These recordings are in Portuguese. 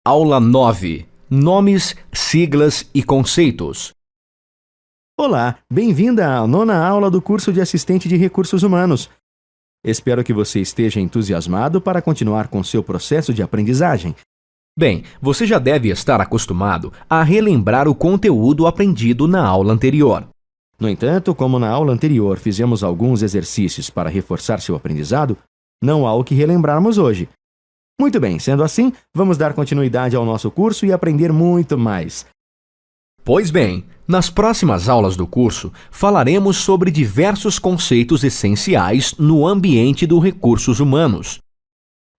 Aula 9. Nomes, siglas e conceitos. Olá, bem-vinda à 9ª aula do curso de Assistente de Recursos Humanos. Espero que você esteja entusiasmado para continuar com seu processo de aprendizagem. Bem, você já deve estar acostumado a relembrar o conteúdo aprendido na aula anterior. No entanto, como na aula anterior fizemos alguns exercícios para reforçar seu aprendizado, não há o que relembrarmos hoje. Muito bem, sendo assim, vamos dar continuidade ao nosso curso e aprender muito mais. Pois bem, nas próximas aulas do curso, falaremos sobre diversos conceitos essenciais no ambiente dos recursos humanos.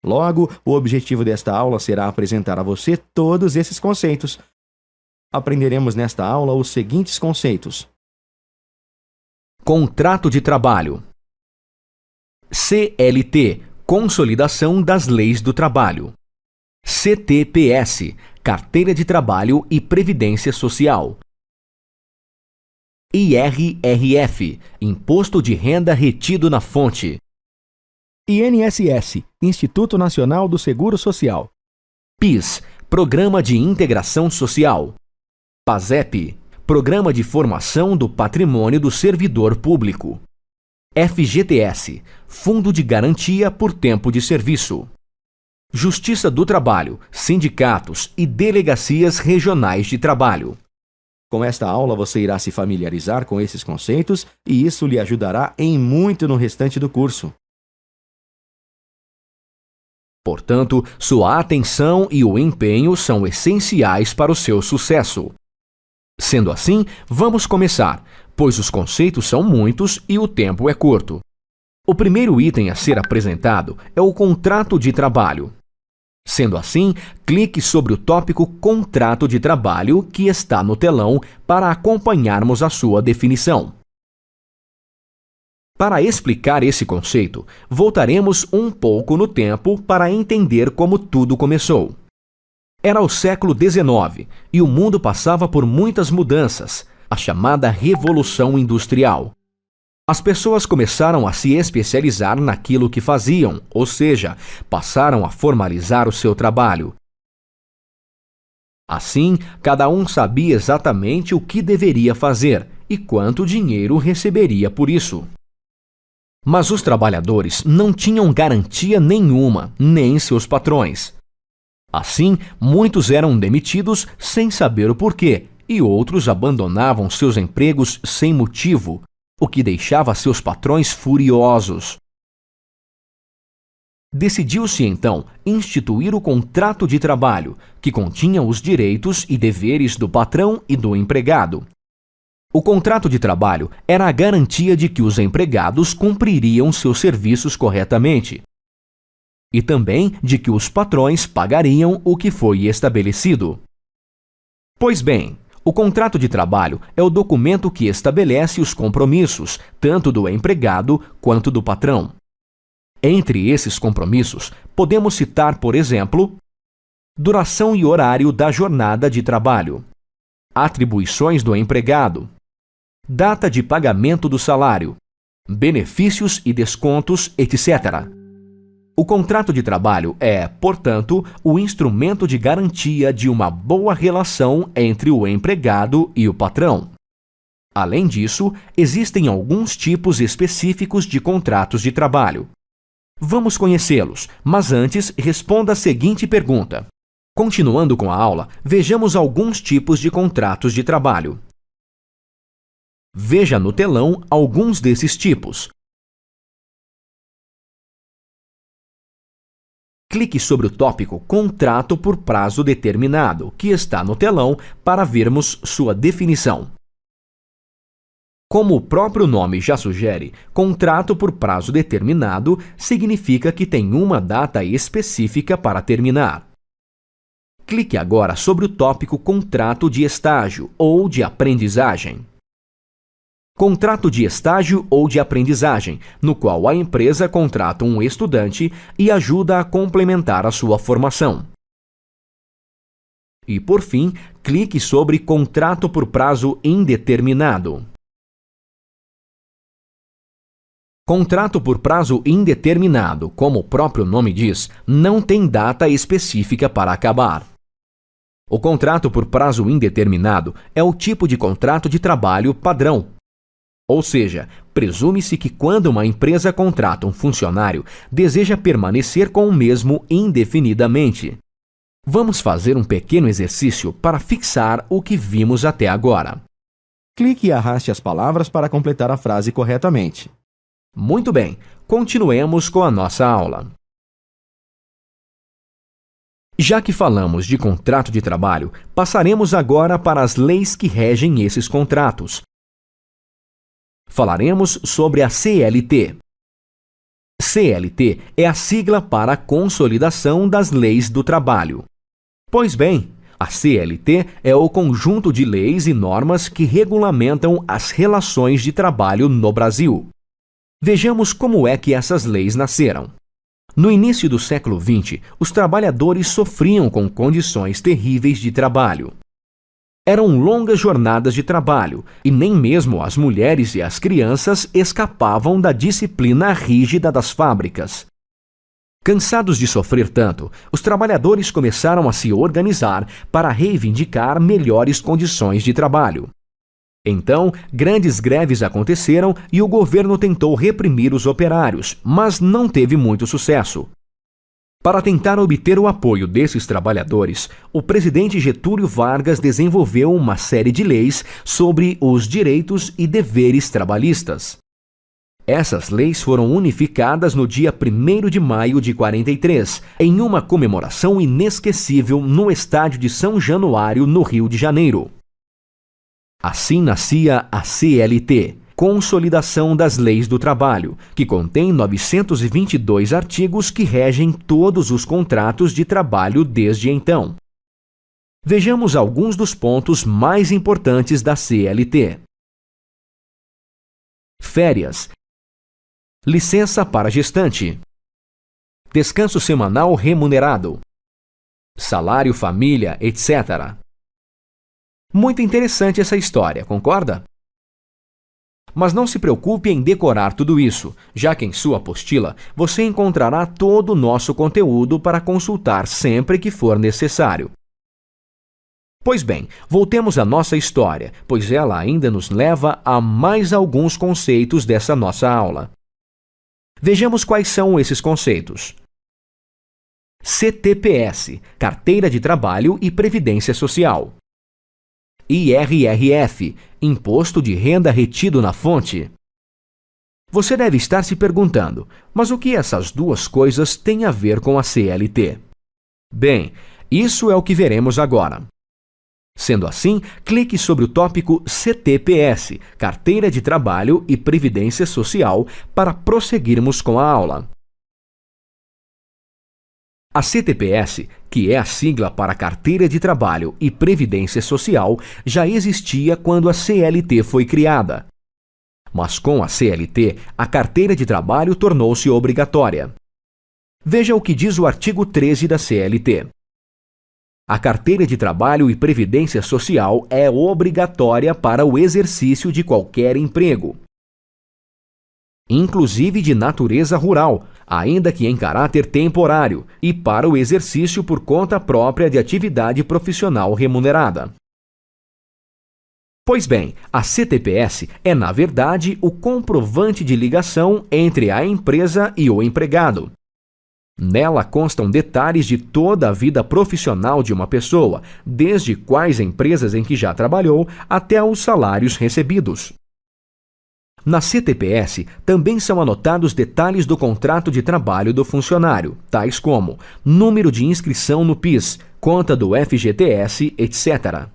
Logo, o objetivo desta aula será apresentar a você todos esses conceitos. Aprenderemos nesta aula os seguintes conceitos: Contrato de trabalho. CLT, Consolidação das Leis do Trabalho. CTPS, Carteira de Trabalho e Previdência Social. IRRF, Imposto de Renda Retido na Fonte. INSS, Instituto Nacional do Seguro Social. PIS, Programa de Integração Social. PASEP, Programa de Formação do Patrimônio do Servidor Público. FGTS, Fundo de Garantia por Tempo de Serviço. Justiça do Trabalho, sindicatos e delegacias regionais de trabalho. Com esta aula você irá se familiarizar com esses conceitos e isso lhe ajudará em muito no restante do curso. Portanto, sua atenção e o empenho são essenciais para o seu sucesso. Sendo assim, vamos começar, pois os conceitos são muitos e o tempo é curto. O primeiro item a ser apresentado é o contrato de trabalho. Sendo assim, clique sobre o tópico Contrato de Trabalho que está no telão para acompanharmos a sua definição. Para explicar esse conceito, voltaremos um pouco no tempo para entender como tudo começou. Era o século XIX e o mundo passava por muitas mudanças, a chamada Revolução Industrial. As pessoas começaram a se especializar naquilo que faziam, ou seja, passaram a formalizar o seu trabalho. Assim, cada um sabia exatamente o que deveria fazer e quanto dinheiro receberia por isso. Mas os trabalhadores não tinham garantia nenhuma, nem seus patrões. Assim, muitos eram demitidos sem saber o porquê e outros abandonavam seus empregos sem motivo, o que deixava seus patrões furiosos. Decidiu-se então instituir o contrato de trabalho, que continha os direitos e deveres do patrão e do empregado. O contrato de trabalho era a garantia de que os empregados cumpririam seus serviços corretamente e também de que os patrões pagariam o que foi estabelecido. Pois bem, o contrato de trabalho é o documento que estabelece os compromissos, tanto do empregado quanto do patrão. Entre esses compromissos, podemos citar, por exemplo, duração e horário da jornada de trabalho, atribuições do empregado, data de pagamento do salário, benefícios e descontos, etc. O contrato de trabalho é, portanto, o instrumento de garantia de uma boa relação entre o empregado e o patrão. Além disso, existem alguns tipos específicos de contratos de trabalho. Vamos conhecê-los, mas antes responda a seguinte pergunta. Continuando com a aula, vejamos alguns tipos de contratos de trabalho. Veja no telão alguns desses tipos. Clique sobre o tópico Contrato por Prazo Determinado, que está no telão, para vermos sua definição. Como o próprio nome já sugere, contrato por prazo determinado significa que tem uma data específica para terminar. Clique agora sobre o tópico Contrato de Estágio ou de Aprendizagem. Contrato de estágio ou de aprendizagem, no qual a empresa contrata um estudante e ajuda a complementar a sua formação. E, por fim, clique sobre Contrato por Prazo Indeterminado. Contrato por prazo indeterminado, como o próprio nome diz, não tem data específica para acabar. O contrato por prazo indeterminado é o tipo de contrato de trabalho padrão. Ou seja, presume-se que quando uma empresa contrata um funcionário, deseja permanecer com o mesmo indefinidamente. Vamos fazer um pequeno exercício para fixar o que vimos até agora. Clique e arraste as palavras para completar a frase corretamente. Muito bem, continuemos com a nossa aula. Já que falamos de contrato de trabalho, passaremos agora para as leis que regem esses contratos. Falaremos sobre a CLT. CLT é a sigla para a Consolidação das Leis do Trabalho. Pois bem, a CLT é o conjunto de leis e normas que regulamentam as relações de trabalho no Brasil. Vejamos como é que essas leis nasceram. No início do século XX, os trabalhadores sofriam com condições terríveis de trabalho. Eram longas jornadas de trabalho, e nem mesmo as mulheres e as crianças escapavam da disciplina rígida das fábricas. Cansados de sofrer tanto, os trabalhadores começaram a se organizar para reivindicar melhores condições de trabalho. Então, grandes greves aconteceram e o governo tentou reprimir os operários, mas não teve muito sucesso. Para tentar obter o apoio desses trabalhadores, o presidente Getúlio Vargas desenvolveu uma série de leis sobre os direitos e deveres trabalhistas. Essas leis foram unificadas no dia 1º de maio de 43, em uma comemoração inesquecível no estádio de São Januário, no Rio de Janeiro. Assim nascia a CLT, Consolidação das Leis do Trabalho, que contém 922 artigos que regem todos os contratos de trabalho desde então. Vejamos alguns dos pontos mais importantes da CLT. Férias. Licença para gestante. Descanso semanal remunerado. Salário família, etc. Muito interessante essa história, concorda? Mas não se preocupe em decorar tudo isso, já que em sua apostila você encontrará todo o nosso conteúdo para consultar sempre que for necessário. Pois bem, voltemos à nossa história, pois ela ainda nos leva a mais alguns conceitos dessa nossa aula. Vejamos quais são esses conceitos. CTPS, Carteira de Trabalho e Previdência Social. IRRF, Imposto de Renda Retido na Fonte. Você deve estar se perguntando, mas o que essas duas coisas têm a ver com a CLT? Bem, isso é o que veremos agora. Sendo assim, clique sobre o tópico CTPS, Carteira de Trabalho e Previdência Social, para prosseguirmos com a aula. A CTPS, que é a sigla para Carteira de Trabalho e Previdência Social, já existia quando a CLT foi criada. Mas com a CLT, a Carteira de Trabalho tornou-se obrigatória. Veja o que diz o artigo 13 da CLT. A Carteira de Trabalho e Previdência Social é obrigatória para o exercício de qualquer emprego, inclusive de natureza rural, ainda que em caráter temporário, e para o exercício por conta própria de atividade profissional remunerada. Pois bem, a CTPS é, na verdade, o comprovante de ligação entre a empresa e o empregado. Nela constam detalhes de toda a vida profissional de uma pessoa, desde quais empresas em que já trabalhou até os salários recebidos. Na CTPS, também são anotados detalhes do contrato de trabalho do funcionário, tais como número de inscrição no PIS, conta do FGTS, etc.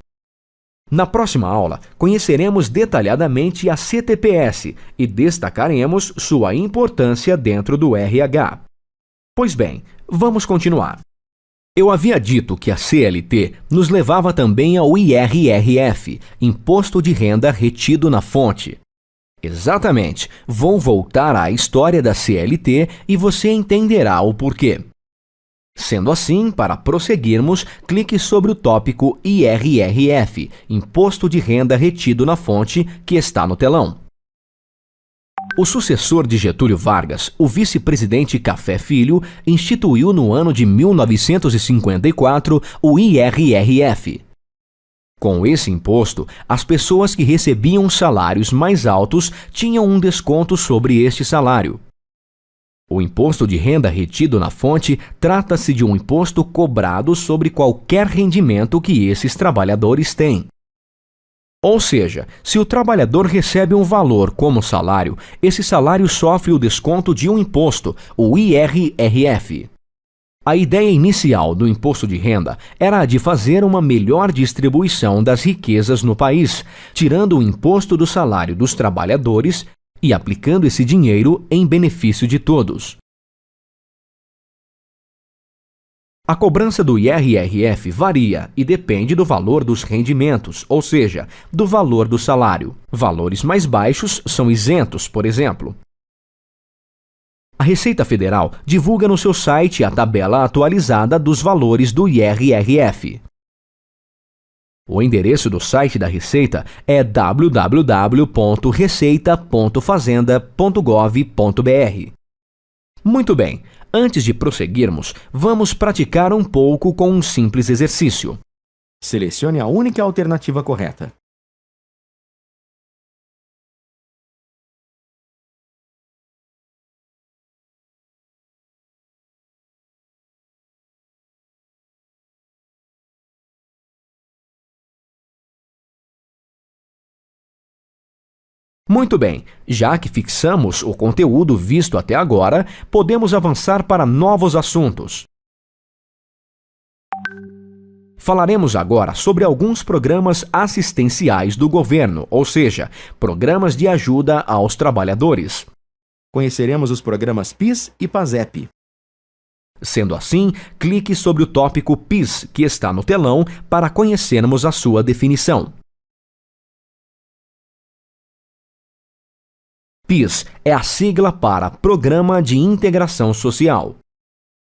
Na próxima aula, conheceremos detalhadamente a CTPS e destacaremos sua importância dentro do RH. Pois bem, vamos continuar. Eu havia dito que a CLT nos levava também ao IRRF, Imposto de Renda Retido na Fonte. Exatamente, vou voltar à história da CLT e você entenderá o porquê. Sendo assim, para prosseguirmos, clique sobre o tópico IRRF, Imposto de Renda Retido na Fonte, que está no telão. O sucessor de Getúlio Vargas, o vice-presidente Café Filho, instituiu no ano de 1954 o IRRF. Com esse imposto, as pessoas que recebiam salários mais altos tinham um desconto sobre este salário. O imposto de renda retido na fonte trata-se de um imposto cobrado sobre qualquer rendimento que esses trabalhadores têm. Ou seja, se o trabalhador recebe um valor como salário, esse salário sofre o desconto de um imposto, o IRRF. A ideia inicial do imposto de renda era a de fazer uma melhor distribuição das riquezas no país, tirando o imposto do salário dos trabalhadores e aplicando esse dinheiro em benefício de todos. A cobrança do IRRF varia e depende do valor dos rendimentos, ou seja, do valor do salário. Valores mais baixos são isentos, por exemplo. A Receita Federal divulga no seu site a tabela atualizada dos valores do IRRF. O endereço do site da Receita é www.receita.fazenda.gov.br. Muito bem, antes de prosseguirmos, vamos praticar um pouco com um simples exercício. Selecione a única alternativa correta. Muito bem, já que fixamos o conteúdo visto até agora, podemos avançar para novos assuntos. Falaremos agora sobre alguns programas assistenciais do governo, ou seja, programas de ajuda aos trabalhadores. Conheceremos os programas PIS e PASEP. Sendo assim, clique sobre o tópico PIS, que está no telão, para conhecermos a sua definição. PIS é a sigla para Programa de Integração Social.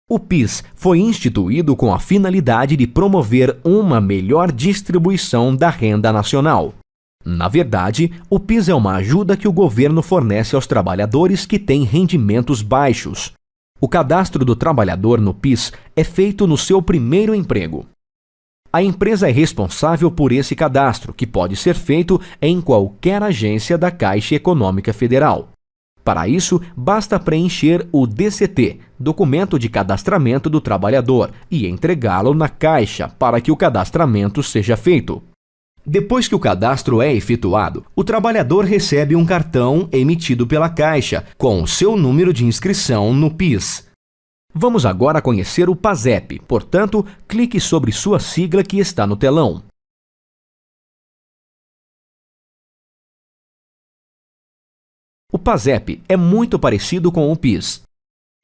O PIS foi instituído com a finalidade de promover uma melhor distribuição da renda nacional. Na verdade, o PIS é uma ajuda que o governo fornece aos trabalhadores que têm rendimentos baixos. O cadastro do trabalhador no PIS é feito no seu primeiro emprego. A empresa é responsável por esse cadastro, que pode ser feito em qualquer agência da Caixa Econômica Federal. Para isso, basta preencher o DCT, Documento de Cadastramento do Trabalhador, e entregá-lo na Caixa para que o cadastramento seja feito. Depois que o cadastro é efetuado, o trabalhador recebe um cartão emitido pela Caixa, com o seu número de inscrição no PIS. Vamos agora conhecer o PASEP, portanto, clique sobre sua sigla que está no telão. O PASEP é muito parecido com o PIS.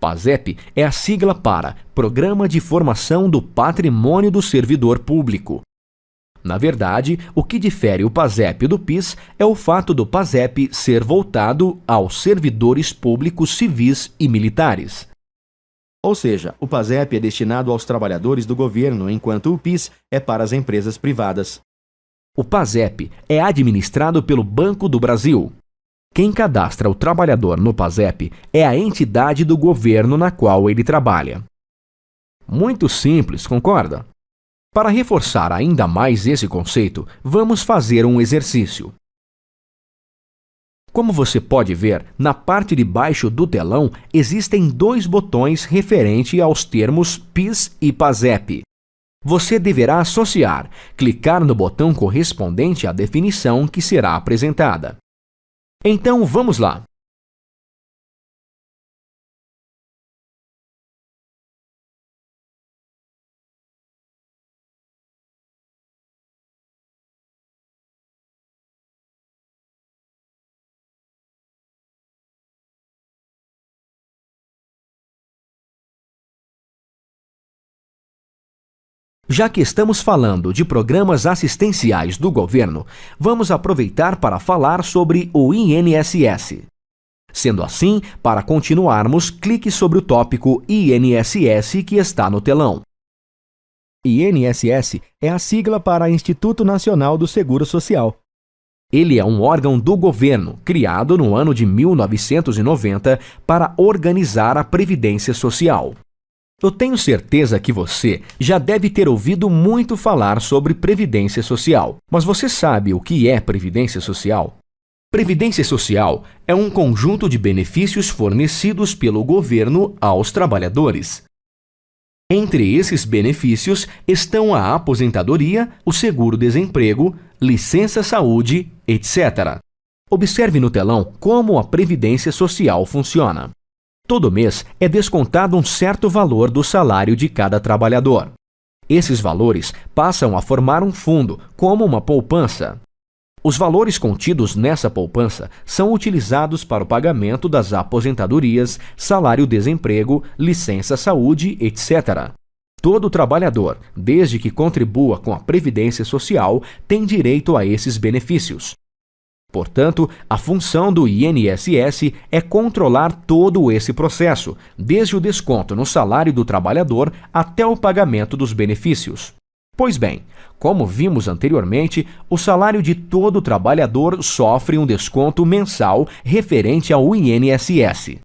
PASEP é a sigla para Programa de Formação do Patrimônio do Servidor Público. Na verdade, o que difere o PASEP do PIS é o fato do PASEP ser voltado aos servidores públicos civis e militares. Ou seja, o PASEP é destinado aos trabalhadores do governo, enquanto o PIS é para as empresas privadas. O PASEP é administrado pelo Banco do Brasil. Quem cadastra o trabalhador no PASEP é a entidade do governo na qual ele trabalha. Muito simples, concorda? Para reforçar ainda mais esse conceito, vamos fazer um exercício. Como você pode ver, na parte de baixo do telão existem dois botões referentes aos termos PIS e PASEP. Você deverá associar, clicar no botão correspondente à definição que será apresentada. Então, vamos lá. Já que estamos falando de programas assistenciais do governo, vamos aproveitar para falar sobre o INSS. Sendo assim, para continuarmos, clique sobre o tópico INSS que está no telão. INSS é a sigla para Instituto Nacional do Seguro Social. Ele é um órgão do governo, criado no ano de 1990 para organizar a Previdência Social. Eu tenho certeza que você já deve ter ouvido muito falar sobre Previdência Social. Mas você sabe o que é Previdência Social? Previdência Social é um conjunto de benefícios fornecidos pelo governo aos trabalhadores. Entre esses benefícios estão a aposentadoria, o seguro-desemprego, licença-saúde, etc. Observe no telão como a Previdência Social funciona. Todo mês é descontado um certo valor do salário de cada trabalhador. Esses valores passam a formar um fundo, como uma poupança. Os valores contidos nessa poupança são utilizados para o pagamento das aposentadorias, salário-desemprego, licença-saúde, etc. Todo trabalhador, desde que contribua com a Previdência Social, tem direito a esses benefícios. Portanto, a função do INSS é controlar todo esse processo, desde o desconto no salário do trabalhador até o pagamento dos benefícios. Pois bem, como vimos anteriormente, o salário de todo trabalhador sofre um desconto mensal referente ao INSS.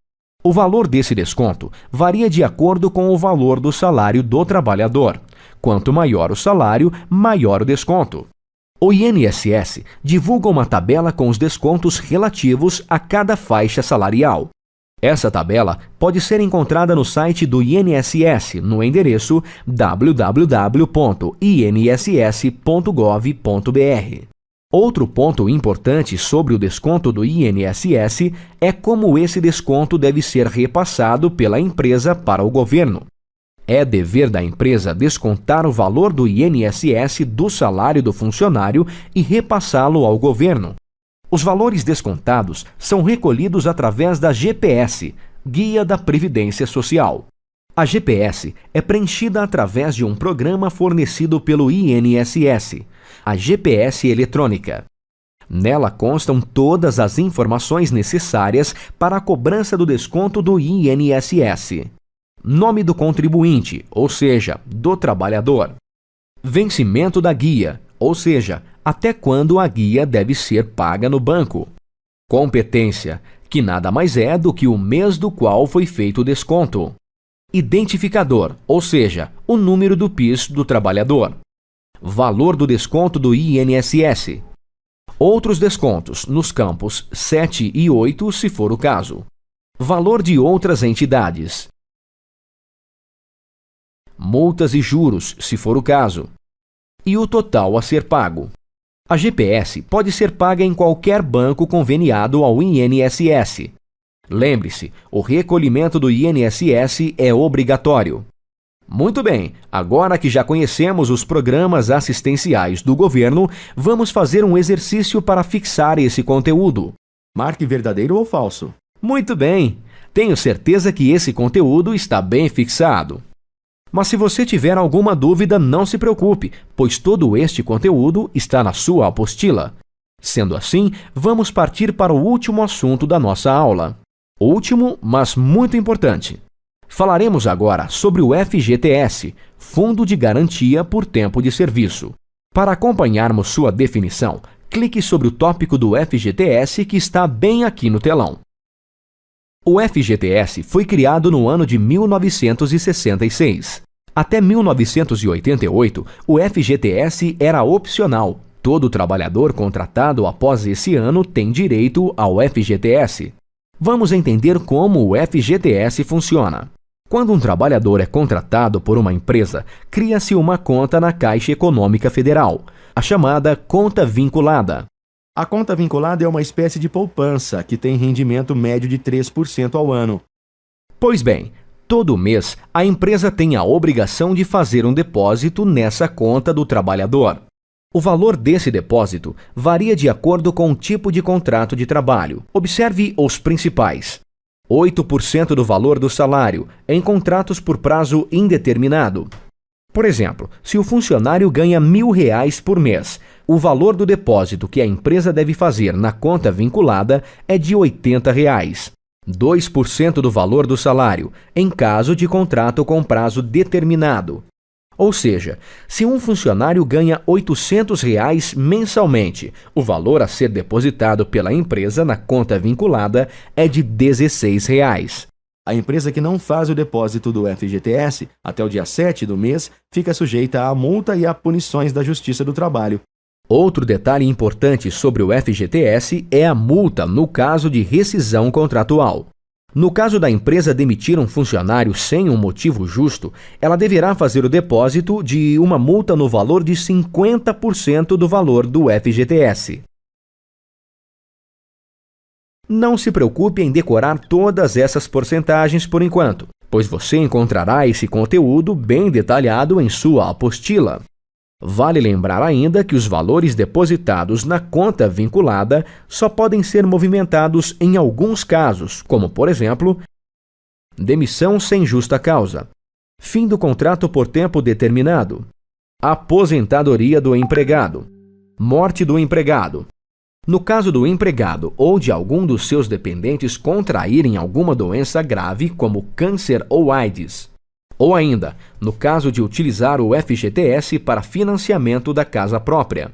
O valor desse desconto varia de acordo com o valor do salário do trabalhador. Quanto maior o salário, maior o desconto. O INSS divulga uma tabela com os descontos relativos a cada faixa salarial. Essa tabela pode ser encontrada no site do INSS no endereço www.inss.gov.br. Outro ponto importante sobre o desconto do INSS é como esse desconto deve ser repassado pela empresa para o governo. É dever da empresa descontar o valor do INSS do salário do funcionário e repassá-lo ao governo. Os valores descontados são recolhidos através da GPS, Guia da Previdência Social. A GPS é preenchida através de um programa fornecido pelo INSS, a GPS eletrônica. Nela constam todas as informações necessárias para a cobrança do desconto do INSS. Nome do contribuinte, ou seja, do trabalhador. Vencimento da guia, ou seja, até quando a guia deve ser paga no banco. Competência, que nada mais é do que o mês do qual foi feito o desconto. Identificador, ou seja, o número do PIS do trabalhador. Valor do desconto do INSS. Outros descontos nos campos 7 e 8, se for o caso. Valor de outras entidades. Multas e juros, se for o caso. E o total a ser pago. A GPS pode ser paga em qualquer banco conveniado ao INSS. Lembre-se, o recolhimento do INSS é obrigatório. Muito bem, agora que já conhecemos os programas assistenciais do governo, vamos fazer um exercício para fixar esse conteúdo. Marque verdadeiro ou falso. Muito bem, tenho certeza que esse conteúdo está bem fixado. Mas se você tiver alguma dúvida, não se preocupe, pois todo este conteúdo está na sua apostila. Sendo assim, vamos partir para o último assunto da nossa aula. Último, mas muito importante. Falaremos agora sobre o FGTS, Fundo de Garantia por Tempo de Serviço. Para acompanharmos sua definição, clique sobre o tópico do FGTS que está bem aqui no telão. O FGTS foi criado no ano de 1966. Até 1988, o FGTS era opcional. Todo trabalhador contratado após esse ano tem direito ao FGTS. Vamos entender como o FGTS funciona. Quando um trabalhador é contratado por uma empresa, cria-se uma conta na Caixa Econômica Federal, a chamada conta vinculada. A conta vinculada é uma espécie de poupança que tem rendimento médio de 3% ao ano. Pois bem, todo mês a empresa tem a obrigação de fazer um depósito nessa conta do trabalhador. O valor desse depósito varia de acordo com o tipo de contrato de trabalho. Observe os principais. 8% do valor do salário em contratos por prazo indeterminado. Por exemplo, se o funcionário ganha R$1.000 por mês, o valor do depósito que a empresa deve fazer na conta vinculada é de R$80. 2% do valor do salário, em caso de contrato com prazo determinado. Ou seja, se um funcionário ganha R$ 800 mensalmente, o valor a ser depositado pela empresa na conta vinculada é de R$ 16. A empresa que não faz o depósito do FGTS até o dia 7 do mês fica sujeita à multa e a punições da Justiça do Trabalho. Outro detalhe importante sobre o FGTS é a multa no caso de rescisão contratual. No caso da empresa demitir um funcionário sem um motivo justo, ela deverá fazer o depósito de uma multa no valor de 50% do valor do FGTS. Não se preocupe em decorar todas essas porcentagens por enquanto, pois você encontrará esse conteúdo bem detalhado em sua apostila. Vale lembrar ainda que os valores depositados na conta vinculada só podem ser movimentados em alguns casos, como, por exemplo, demissão sem justa causa, fim do contrato por tempo determinado, aposentadoria do empregado, morte do empregado. No caso do empregado ou de algum dos seus dependentes contraírem alguma doença grave, como câncer ou AIDS. Ou ainda, no caso de utilizar o FGTS para financiamento da casa própria.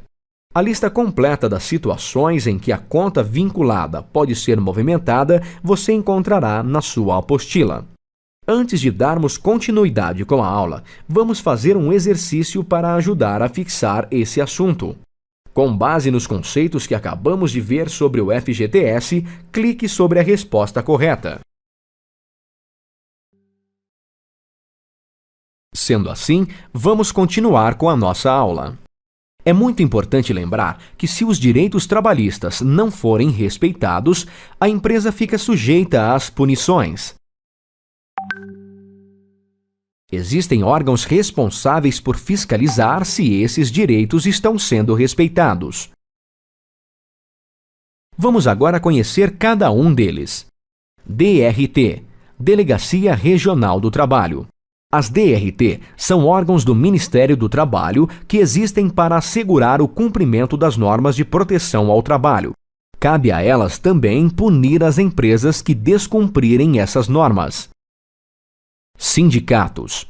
A lista completa das situações em que a conta vinculada pode ser movimentada você encontrará na sua apostila. Antes de darmos continuidade com a aula, vamos fazer um exercício para ajudar a fixar esse assunto. Com base nos conceitos que acabamos de ver sobre o FGTS, clique sobre a resposta correta. Sendo assim, vamos continuar com a nossa aula. É muito importante lembrar que se os direitos trabalhistas não forem respeitados, a empresa fica sujeita às punições. Existem órgãos responsáveis por fiscalizar se esses direitos estão sendo respeitados. Vamos agora conhecer cada um deles. DRT – Delegacia Regional do Trabalho. As DRT são órgãos do Ministério do Trabalho que existem para assegurar o cumprimento das normas de proteção ao trabalho. Cabe a elas também punir as empresas que descumprirem essas normas. Sindicatos.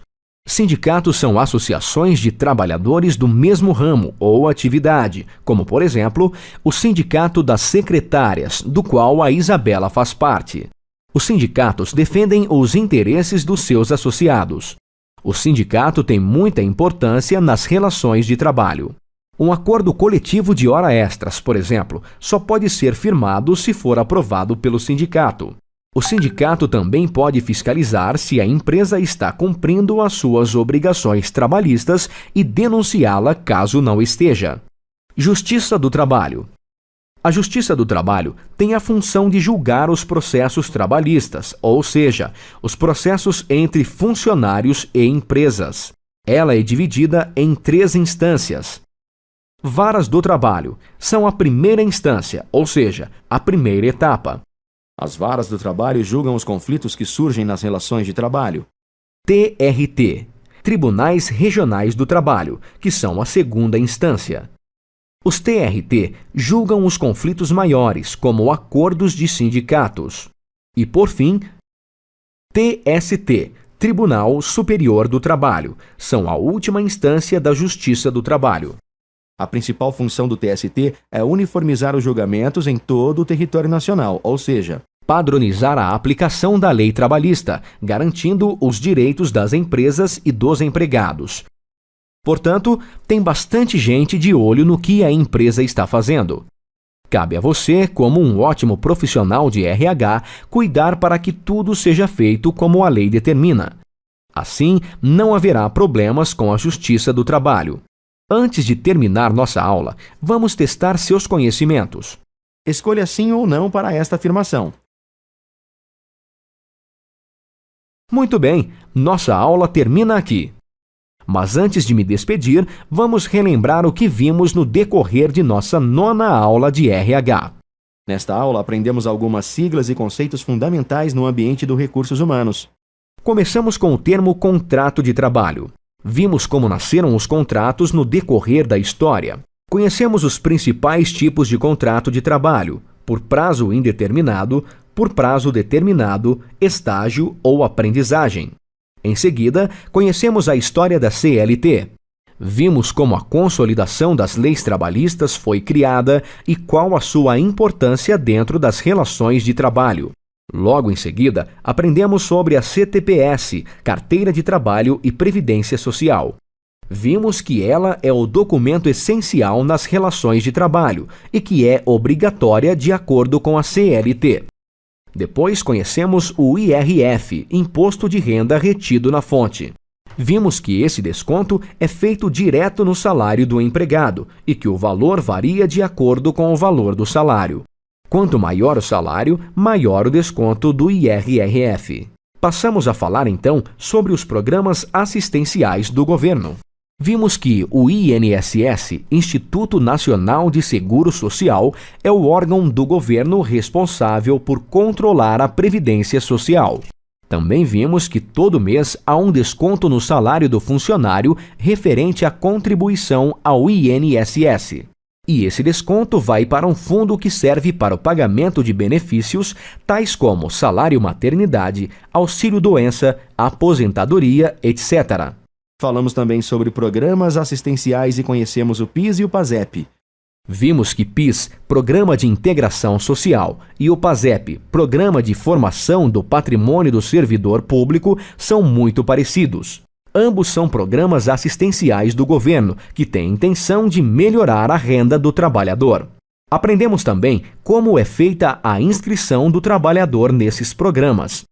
Sindicatos são associações de trabalhadores do mesmo ramo ou atividade, como, por exemplo, o Sindicato das Secretárias, do qual a Isabela faz parte. Os sindicatos defendem os interesses dos seus associados. O sindicato tem muita importância nas relações de trabalho. Um acordo coletivo de hora extras, por exemplo, só pode ser firmado se for aprovado pelo sindicato. O sindicato também pode fiscalizar se a empresa está cumprindo as suas obrigações trabalhistas e denunciá-la caso não esteja. Justiça do Trabalho. A Justiça do Trabalho tem a função de julgar os processos trabalhistas, ou seja, os processos entre funcionários e empresas. Ela é dividida em 3 instâncias. Varas do Trabalho são a primeira instância, ou seja, a primeira etapa. As varas do trabalho julgam os conflitos que surgem nas relações de trabalho. TRT – Tribunais Regionais do Trabalho, que são a segunda instância. Os TRT julgam os conflitos maiores, como acordos de sindicatos. E, por fim, TST, Tribunal Superior do Trabalho, são a última instância da Justiça do Trabalho. A principal função do TST é uniformizar os julgamentos em todo o território nacional, ou seja, padronizar a aplicação da lei trabalhista, garantindo os direitos das empresas e dos empregados. Portanto, tem bastante gente de olho no que a empresa está fazendo. Cabe a você, como um ótimo profissional de RH, cuidar para que tudo seja feito como a lei determina. Assim, não haverá problemas com a Justiça do Trabalho. Antes de terminar nossa aula, vamos testar seus conhecimentos. Escolha sim ou não para esta afirmação. Muito bem, nossa aula termina aqui. Mas antes de me despedir, vamos relembrar o que vimos no decorrer de nossa 9ª aula de RH. Nesta aula, aprendemos algumas siglas e conceitos fundamentais no ambiente dos recursos humanos. Começamos com o termo contrato de trabalho. Vimos como nasceram os contratos no decorrer da história. Conhecemos os principais tipos de contrato de trabalho: por prazo indeterminado, por prazo determinado, estágio ou aprendizagem. Em seguida, conhecemos a história da CLT. Vimos como a consolidação das leis trabalhistas foi criada e qual a sua importância dentro das relações de trabalho. Logo em seguida, aprendemos sobre a CTPS, Carteira de Trabalho e Previdência Social. Vimos que ela é o documento essencial nas relações de trabalho e que é obrigatória de acordo com a CLT. Depois conhecemos o IRF, Imposto de Renda Retido na Fonte. Vimos que esse desconto é feito direto no salário do empregado e que o valor varia de acordo com o valor do salário. Quanto maior o salário, maior o desconto do IRRF. Passamos a falar então sobre os programas assistenciais do governo. Vimos que o INSS, Instituto Nacional de Seguro Social, é o órgão do governo responsável por controlar a Previdência Social. Também vimos que todo mês há um desconto no salário do funcionário referente à contribuição ao INSS. E esse desconto vai para um fundo que serve para o pagamento de benefícios, tais como salário-maternidade, auxílio-doença, aposentadoria, etc. Falamos também sobre programas assistenciais e conhecemos o PIS e o PASEP. Vimos que PIS, Programa de Integração Social, e o PASEP, Programa de Formação do Patrimônio do Servidor Público, são muito parecidos. Ambos são programas assistenciais do governo, que têm intenção de melhorar a renda do trabalhador. Aprendemos também como é feita a inscrição do trabalhador nesses programas.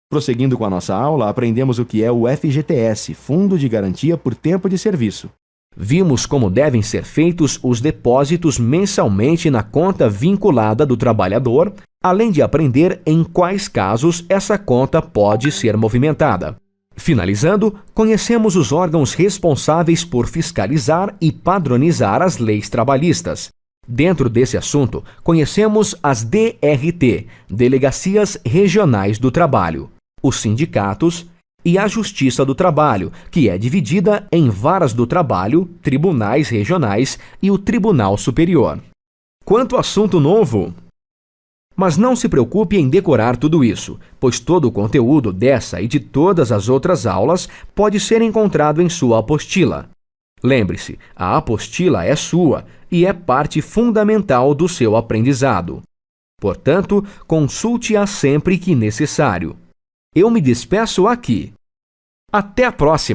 Prosseguindo com a nossa aula, aprendemos o que é o FGTS, Fundo de Garantia por Tempo de Serviço. Vimos como devem ser feitos os depósitos mensalmente na conta vinculada do trabalhador, além de aprender em quais casos essa conta pode ser movimentada. Finalizando, conhecemos os órgãos responsáveis por fiscalizar e padronizar as leis trabalhistas. Dentro desse assunto, conhecemos as DRT, Delegacias Regionais do Trabalho, os sindicatos e a Justiça do Trabalho, que é dividida em varas do trabalho, tribunais regionais e o Tribunal Superior. Quanto assunto novo! Mas não se preocupe em decorar tudo isso, pois todo o conteúdo dessa e de todas as outras aulas pode ser encontrado em sua apostila. Lembre-se, a apostila é sua e é parte fundamental do seu aprendizado. Portanto, consulte-a sempre que necessário. Eu me despeço aqui. Até a próxima!